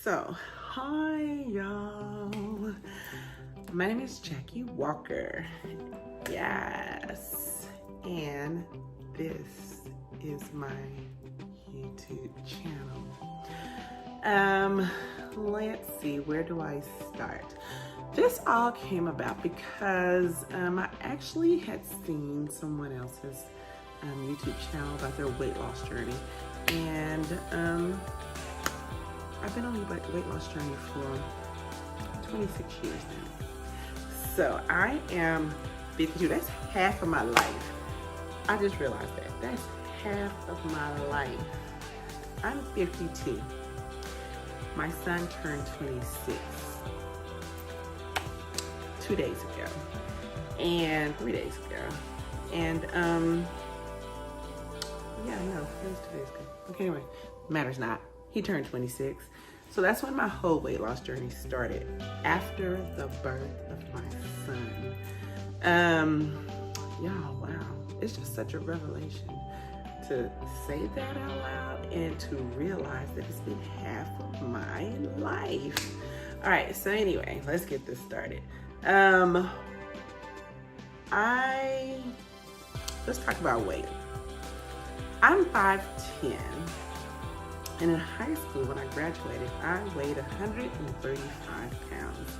So, hi y'all. My name is Jackie Walker. Yes. And this is my YouTube channel. Let's see, where do I start? This all came about because I actually had seen someone else's YouTube channel about their weight loss journey. And I've been on a weight loss journey for 26 years now. So I am 52. That's half of my life. I just realized that. That's half of my life. I'm 52. My son turned 26 2 days ago. And 3 days ago. And yeah, no, it was 2 days ago. Okay, anyway, matters not. He turned 26. So that's when my whole weight loss journey started, after the birth of my son. Yeah, wow. It's just such a revelation to say that out loud and to realize that it's been half of my life. All right, so anyway, let's get this started. Let's talk about weight. I'm 5'10". And in high school, when I graduated, I weighed 135 pounds.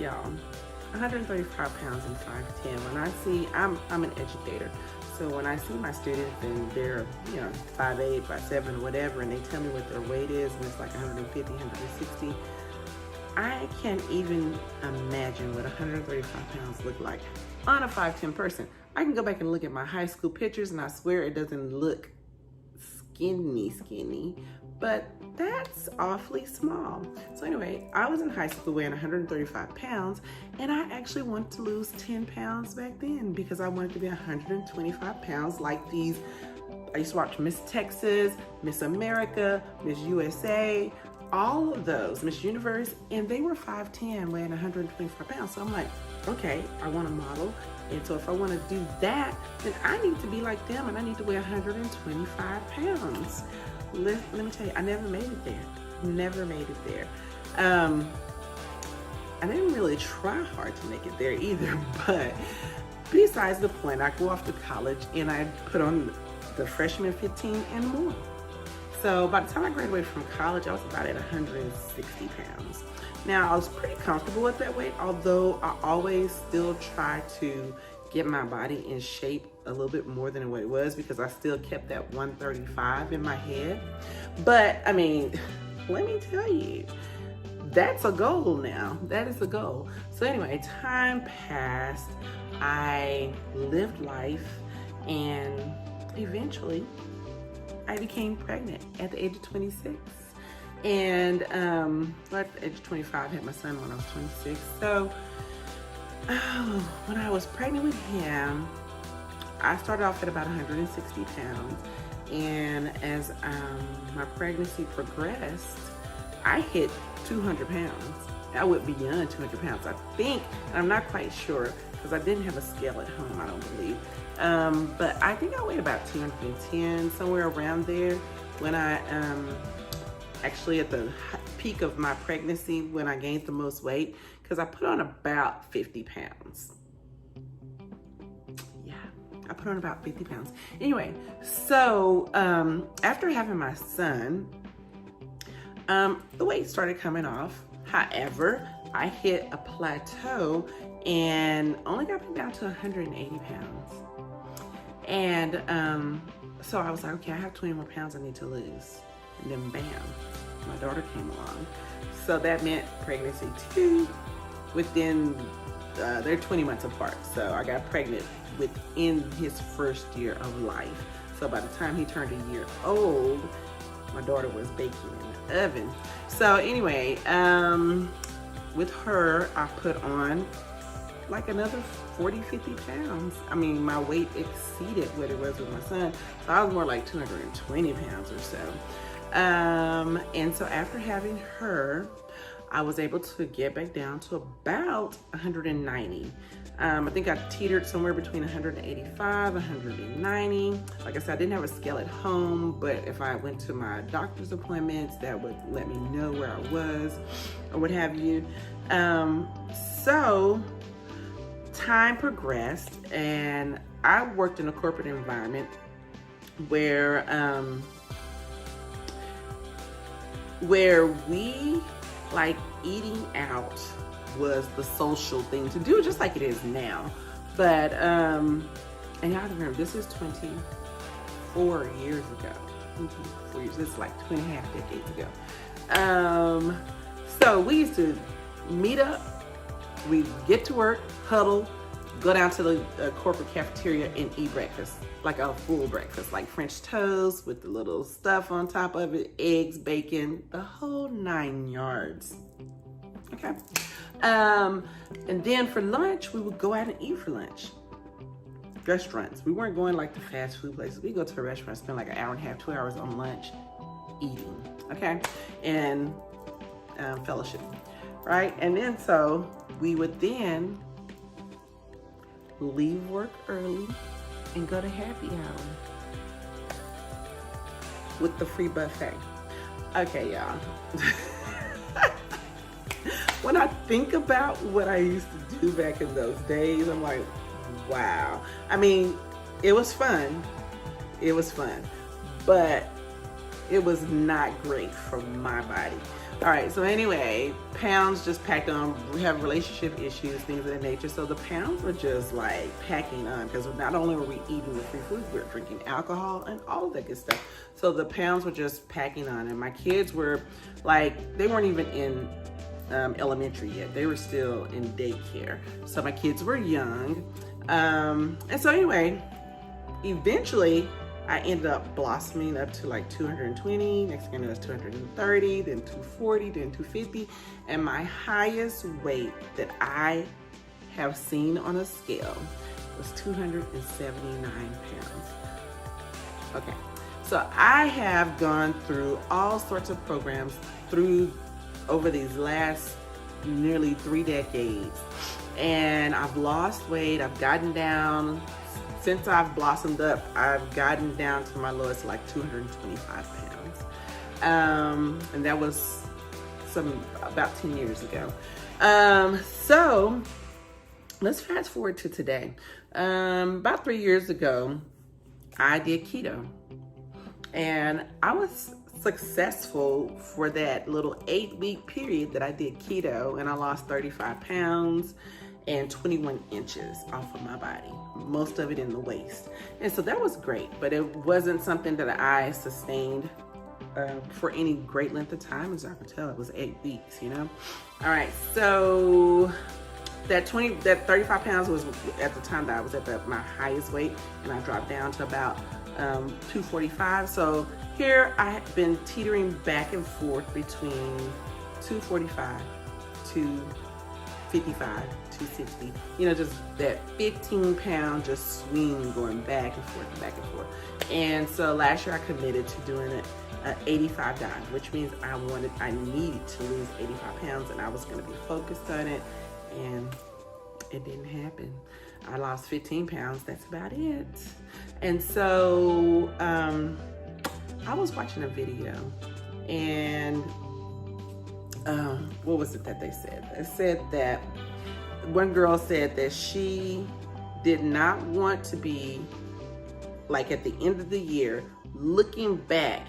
Y'all, 135 pounds and 5'10". When I see, I'm an educator. So when I see my students and they're, 5'8", 5'7", whatever, and they tell me what their weight is, and it's like 150, 160, I can't even imagine what 135 pounds look like on a 5'10" person. I can go back and look at my high school pictures, and I swear it doesn't look skinny, but that's awfully small. So anyway, I was in high school weighing 135 pounds, and I actually wanted to lose 10 pounds back then because I wanted to be 125 pounds like these. I used to watch Miss Texas, Miss America, Miss USA, all of those, Miss Universe, and they were 5'10", weighing 125 pounds. So I'm like, okay, I want to model. And so if I want to do that, then I need to be like them, and I need to weigh 125 pounds. Let me tell you, I never made it there. Never made it there. I didn't really try hard to make it there either, but besides the point, I go off to college and I put on the freshman 15 and more. So by the time I graduated from college, I was about at 160 pounds. Now, I was pretty comfortable with that weight, although I always still try to get my body in shape a little bit more than what it was because I still kept that 135 in my head. But, I mean, let me tell you, that's a goal now. That is a goal. So anyway, time passed. I lived life, and eventually I became pregnant at the age of 26. And at the age of 25, I had my son when I was 26. So when I was pregnant with him, I started off at about 160 pounds. And as my pregnancy progressed, I hit 200 pounds. I went beyond 200 pounds, I think. I'm not quite sure because I didn't have a scale at home, I don't believe. But I think I weighed about 210, somewhere around there, when I actually at the peak of my pregnancy, when I gained the most weight, because I put on about 50 pounds. Yeah, I put on about 50 pounds. Anyway, so after having my son, the weight started coming off. However, I hit a plateau and only got me down to 180 pounds. And so I was like, okay, I have 20 more pounds I need to lose. And then bam, my daughter came along. So that meant pregnancy 2 within, they're 20 months apart. So I got pregnant within his first year of life. So by the time he turned a year old, my daughter was baking in the oven. So anyway, with her, I put on like another 40, 50 pounds. I mean, my weight exceeded what it was with my son. So I was more like 220 pounds or so. And so after having her, I was able to get back down to about 190. I think I teetered somewhere between 185, 190. Like I said, I didn't have a scale at home, but if I went to my doctor's appointments, that would let me know where I was or what have you. So time progressed, and I worked in a corporate environment where we, like, eating out was the social thing to do, just like it is now. But and you have to remember, this is 24 years ago. 24 years, it's like 2.5 decades ago. So we used to meet up, we'd get to work, huddle, go down to the corporate cafeteria and eat breakfast, like a full breakfast, like French toast with the little stuff on top of it, eggs, bacon, the whole 9 yards. Okay. And then for lunch, we would go out and eat for lunch. Restaurants. We weren't going like the fast food places. We go to a restaurant, spend like an hour and a half, 2 hours on lunch eating. Okay. And fellowship. Right. And then so we would then leave work early and go to happy hour with the free buffet. Okay, y'all. When I think about what I used to do back in those days, I'm like, wow. I mean, it was fun. It was fun, but it was not great for my body. All right, so anyway, pounds just packed on. We have relationship issues, things of that nature. So the pounds were just like packing on, because not only were we eating the free food, we were drinking alcohol and all of that good stuff. So the pounds were just packing on, and my kids were like, they weren't even in elementary yet. They were still in daycare. So my kids were young. And so anyway, eventually I ended up blossoming up to like 220. Next thing I know, it's 230, then 240, then 250. And my highest weight that I have seen on a scale was 279 pounds. Okay. So I have gone through all sorts of programs over these last nearly 3 decades. And I've lost weight, I've gotten down. Since I've blossomed up, I've gotten down to my lowest, like 225 pounds. And that was about 10 years ago. So let's fast forward to today. About 3 years ago, I did keto. And I was successful for that little 8-week period that I did keto, and I lost 35 pounds and 21 inches off of my body, most of it in the waist. And so that was great, but it wasn't something that I sustained for any great length of time. As I could tell, it was 8 weeks, you know? All right, so that 35 pounds was at the time that I was at my highest weight, and I dropped down to about 245. So here I have been teetering back and forth between 245, 255, 260, you know, just that 15 pound just swing going back and forth and back and forth. And so last year I committed to doing an 85 diet, which means I needed to lose 85 pounds, and I was going to be focused on it, and it didn't happen. I lost 15 pounds. That's about it. And so I was watching a video, and what was it that they said? They said that one girl said that she did not want to be, like, at the end of the year, looking back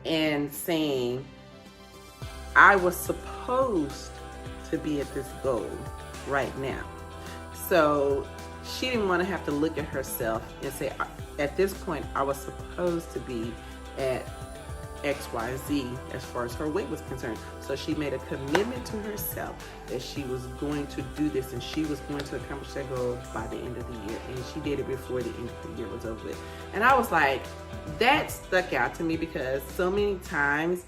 and saying, I was supposed to be at this goal right now. So she didn't want to have to look at herself and say, at this point, I was supposed to be at XYZ as far as her weight was concerned. So she made a commitment to herself that she was going to do this, and she was going to accomplish that goal by the end of the year. And she did it before the end of the year was over with. And I was like, that stuck out to me, because so many times,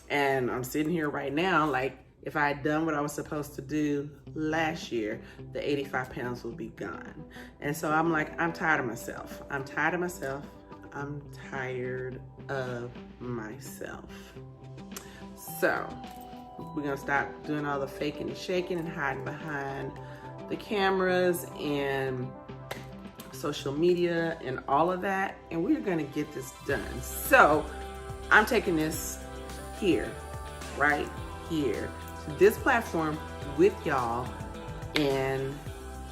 and I'm sitting here right now, like, if I had done what I was supposed to do last year, the 85 pounds would be gone. And so I'm like, I'm tired of myself. I'm tired of myself. I'm tired of myself. So We're gonna stop doing all the faking and shaking and hiding behind the cameras and social media and all of that, and we're gonna get this done. So I'm taking this here, right here, to this platform with y'all, and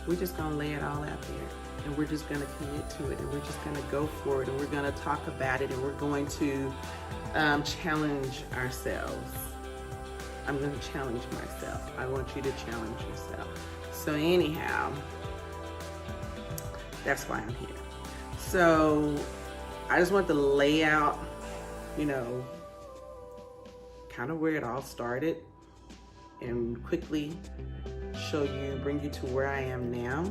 we're just gonna lay it all out there, and we're just gonna commit to it, and we're just gonna go for it, and we're gonna talk about it, and we're going to challenge ourselves. I'm gonna challenge myself. I want you to challenge yourself. So anyhow, that's why I'm here. So I just want to lay out, you know, kind of where it all started, and quickly show you, bring you to where I am now.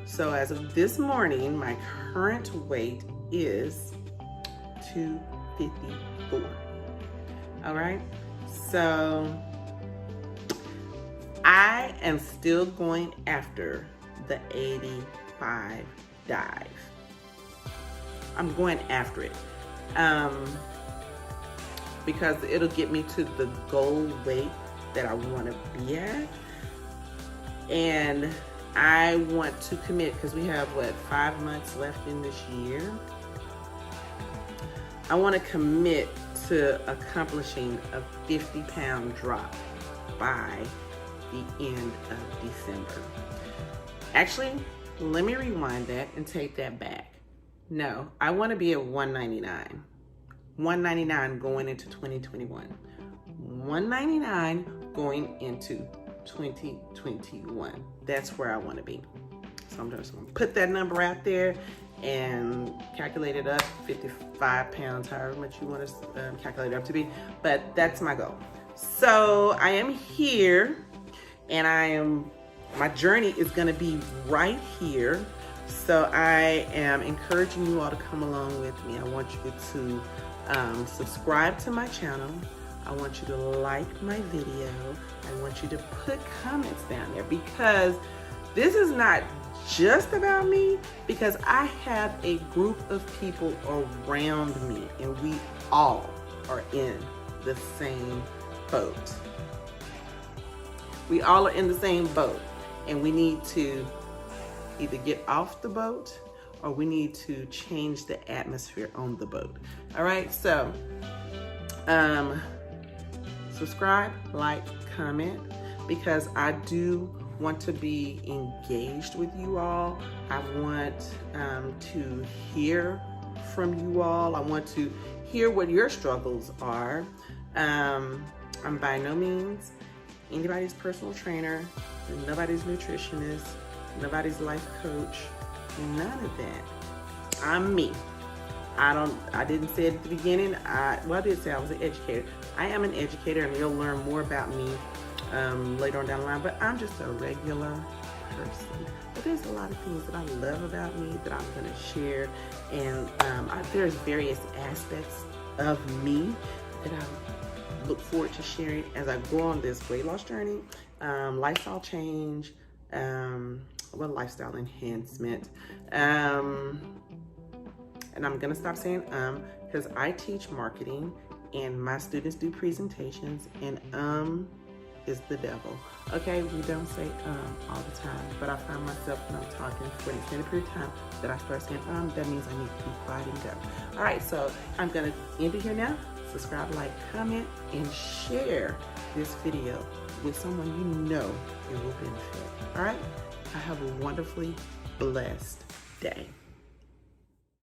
So as of this morning, my current weight is 254. All right. So I am still going after the 85 dive. I'm going after it because it'll get me to the goal weight that I want to be at. And I want to commit, because we have, 5 months left in this year. I want to commit to accomplishing a 50-pound drop by the end of December. Actually, let me rewind that and take that back. No, I want to be at 199. 199 going into 2021. 199 going into 2021. That's where I want to be. So I'm just going to put that number out there and calculate it up, 55 pounds, however much you want to calculate it up to be. But that's my goal. So I am here, and my journey is going to be right here. So I am encouraging you all to come along with me. I want you to subscribe to my channel. I want you to like my video. I want you to put comments down there, because this is not just about me, because I have a group of people around me, and we all are in the same boat. We all are in the same boat, and we need to either get off the boat or we need to change the atmosphere on the boat. All right, so subscribe, like, comment, because I do want to be engaged with you all. I want to hear from you all. I want to hear what your struggles are. I'm by no means anybody's personal trainer, nobody's nutritionist, nobody's life coach, none of that. I'm me. I didn't say it at the beginning. I did say I was an educator. I am an educator, and you'll learn more about me later on down the line, but I'm just a regular person. But there's a lot of things that I love about me that I'm going to share, and there's various aspects of me that I look forward to sharing as I go on this weight loss journey, lifestyle change, lifestyle enhancement, and I'm gonna stop saying because I teach marketing and my students do presentations, and is the devil. Okay, we don't say all the time, but I find myself when I'm talking for an extended period of time that I start saying that means I need to be quiet and go. All right, so I'm gonna end it here now. Subscribe, like, comment, and share this video with someone you know it will benefit. All right, I have a wonderfully blessed day.